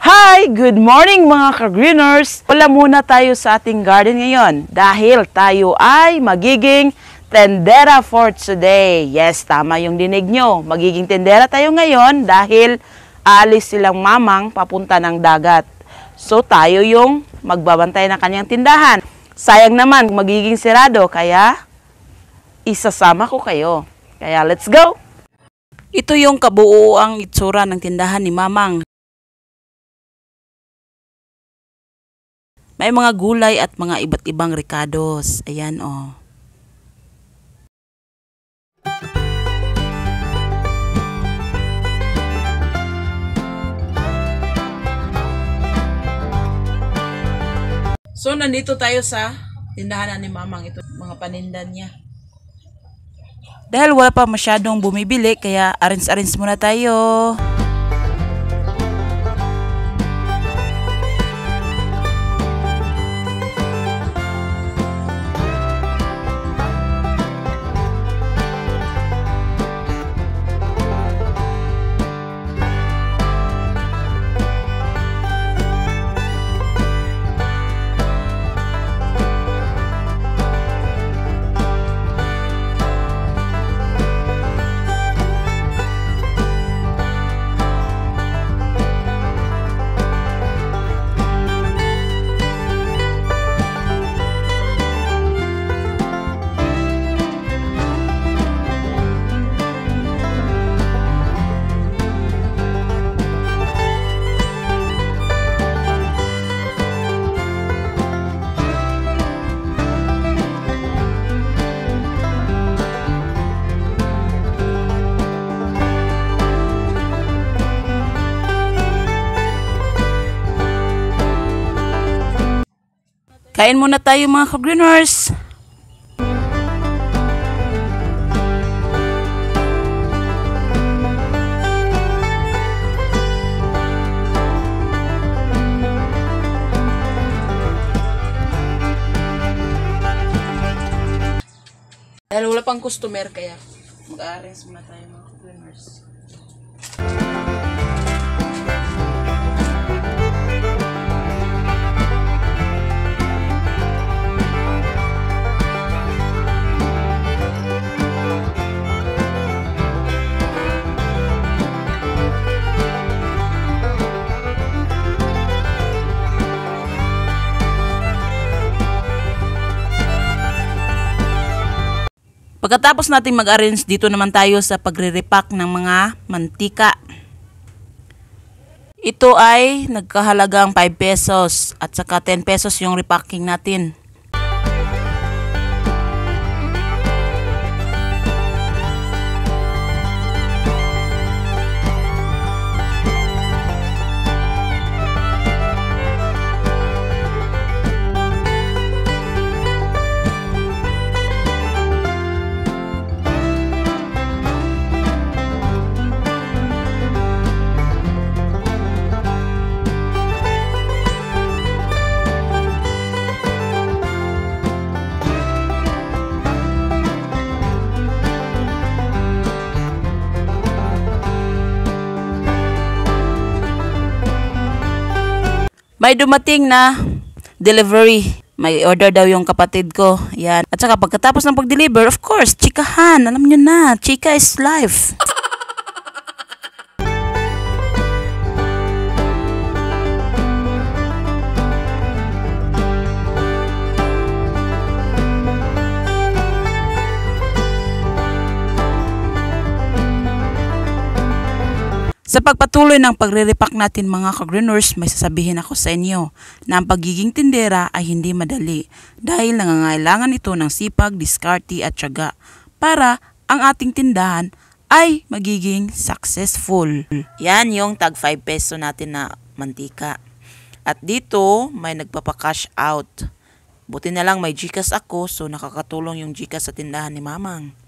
Hi! Good morning mga ka-greeners! Wala muna tayo sa ating garden ngayon dahil tayo ay magiging tendera for today. Yes, tama yung dinig nyo. Magiging tendera tayo ngayon dahil aalis silang mamang papunta ng dagat. So tayo yung magbabantay ng kanyang tindahan. Sayang naman magiging sirado kaya isasama ko kayo. Kaya let's go! Ito yung kabuuang itsura ng tindahan ni Mamang. May mga gulay at mga iba't ibang ricados. Ayan o. So, nandito tayo sa tindahan ni Mamang. Ito mga panindan niya. Dahil wala pa masyadong bumibili, kaya arrange muna tayo. Kain muna tayo mga ka-greeners. Dahil wala pang customer kaya mag-arrange muna tayo mga ka-greeners. Pagkatapos natin mag-arrange, dito naman tayo sa pagre-repack ng mga mantika. Ito ay nagkahalagang 5 pesos at saka 10 pesos yung repacking natin. May dumating na delivery. May order daw yung kapatid ko. Yan. At saka pagkatapos ng pag-deliver, of course, chikahan. Alam nyo na, chika is life. Sa pagpatuloy ng pagre-repack natin mga ka-greeners, may sasabihin ako sa inyo na ang pagiging tindera ay hindi madali dahil nangangailangan ito ng sipag, diskarte at tiyaga para ang ating tindahan ay magiging successful. Yan yung tag 5 peso natin na mantika. At dito may nagpapa-cash out. Buti na lang may GCash ako, so nakakatulong yung GCash sa tindahan ni Mamang.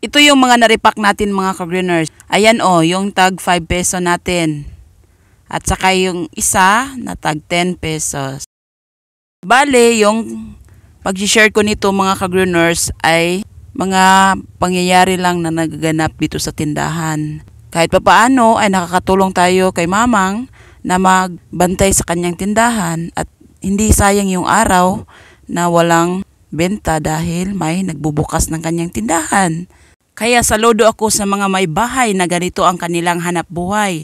Ito yung mga naripak natin mga ka-greeners. Ayan o, yung tag 5 peso natin. At saka yung isa na tag 10 pesos. Bale, yung pag-share ko nito mga ka-greeners ay mga pangyayari lang na nagaganap dito sa tindahan. Kahit papaano ay nakakatulong tayo kay mamang na magbantay sa kanyang tindahan at hindi sayang yung araw na walang benta dahil may nagbubukas ng kanyang tindahan. Kaya saludo ako sa mga may bahay na ganito ang kanilang hanap buhay.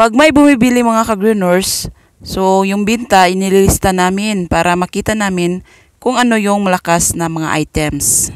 Pag may bumibili mga ka-greeners, so yung binta inililista namin para makita namin kung ano yung malakas na mga items.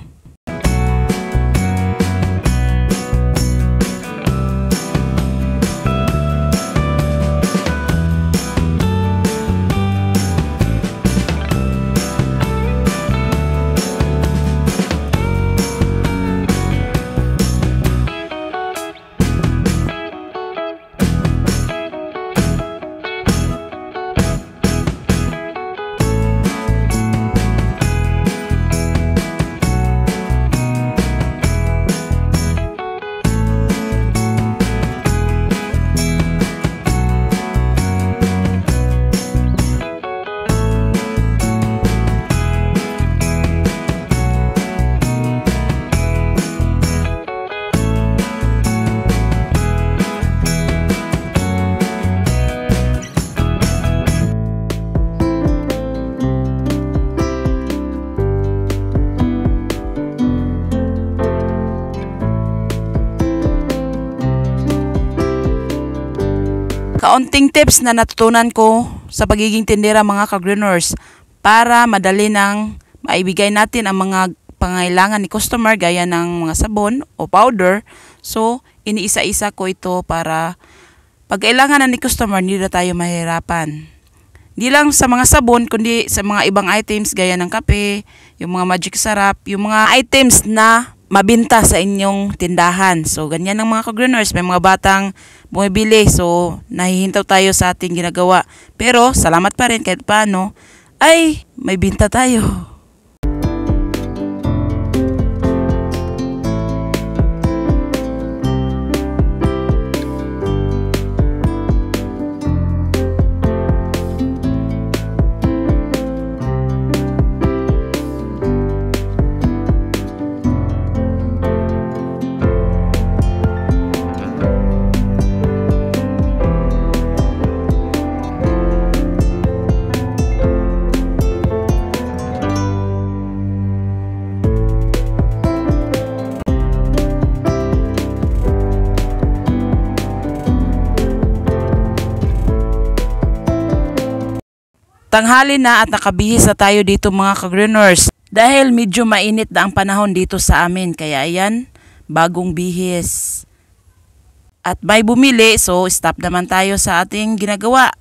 Kaunting tips na natutunan ko sa pagiging tindera mga ka-greeners para madali nang maibigay natin ang mga pangailangan ni customer gaya ng mga sabon o powder. So, iniisa-isa ko ito para pag kailangan na ni customer, hindi na tayo mahirapan. Hindi lang sa mga sabon, kundi sa mga ibang items gaya ng kape, yung mga magic sarap, yung mga items na mabinta sa inyong tindahan. So, ganyan ang mga ka-greeners. May mga batang bumibili. So, nahihintaw tayo sa ating ginagawa. Pero, salamat pa rin kahit paano, ay may binta tayo. Tanghali na at nakabihis na tayo dito mga ka-greeners dahil medyo mainit na ang panahon dito sa amin. Kaya ayan, bagong bihis. At may bumili, so stop naman tayo sa ating ginagawa.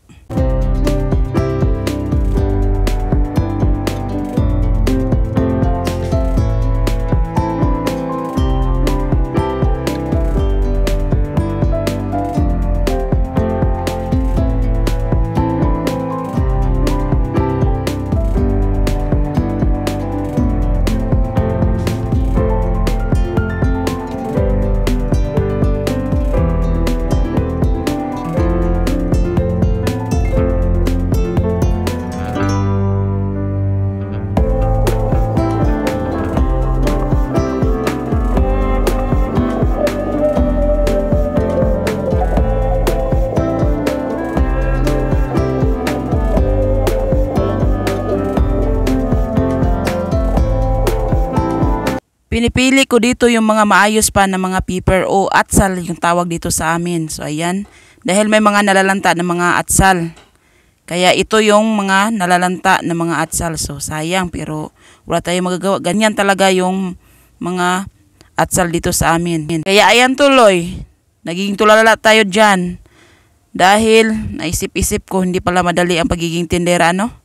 Pinipili ko dito yung mga maayos pa na mga piper o atsal yung tawag dito sa amin. So ayan, dahil may mga nalalanta na mga atsal. Kaya ito yung mga nalalanta na mga atsal. So sayang pero wala tayong magagawa. Ganyan talaga yung mga atsal dito sa amin. Kaya ayan tuloy, nagiging tulala tayo dyan. Dahil naisip-isip ko hindi pala madali ang pagiging tindera, no?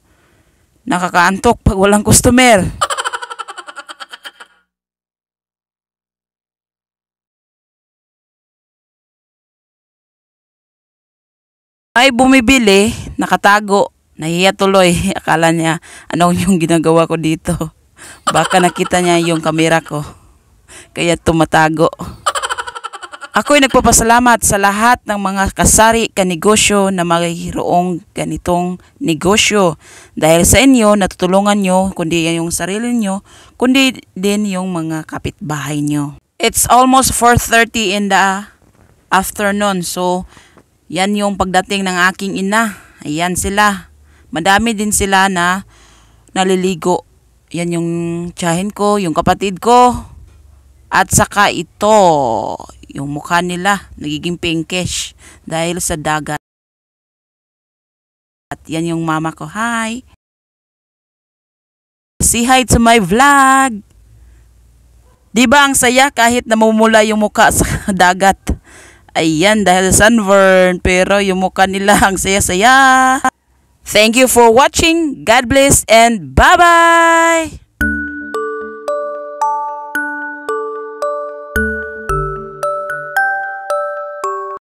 Nakakaantok pag walang customer. Ay bumibili, nakatago, nahiya tuloy. Akala niya, ano yung ginagawa ko dito? Baka nakita niya yung kamera ko, kaya tumatago. Ako'y nagpapasalamat sa lahat ng mga kasari kanegosyo na mayroong ganitong negosyo. Dahil sa inyo, natutulungan nyo, kundi yung sarili nyo, kundi din yung mga kapitbahay nyo. It's almost 4:30 in the afternoon, so yan yung pagdating ng aking ina. Ayan sila. Madami din sila na naliligo. Yan yung tiyahin ko, yung kapatid ko. At saka ito, yung mukha nila nagiging pinkish dahil sa dagat. At yan yung mama ko. Hi! Say hi to my vlog! Diba ang saya kahit namumula yung mukha sa dagat? Ayan, dahil sunburn, pero yung mukha nila ang saya-saya. Thank you for watching. God bless and bye-bye!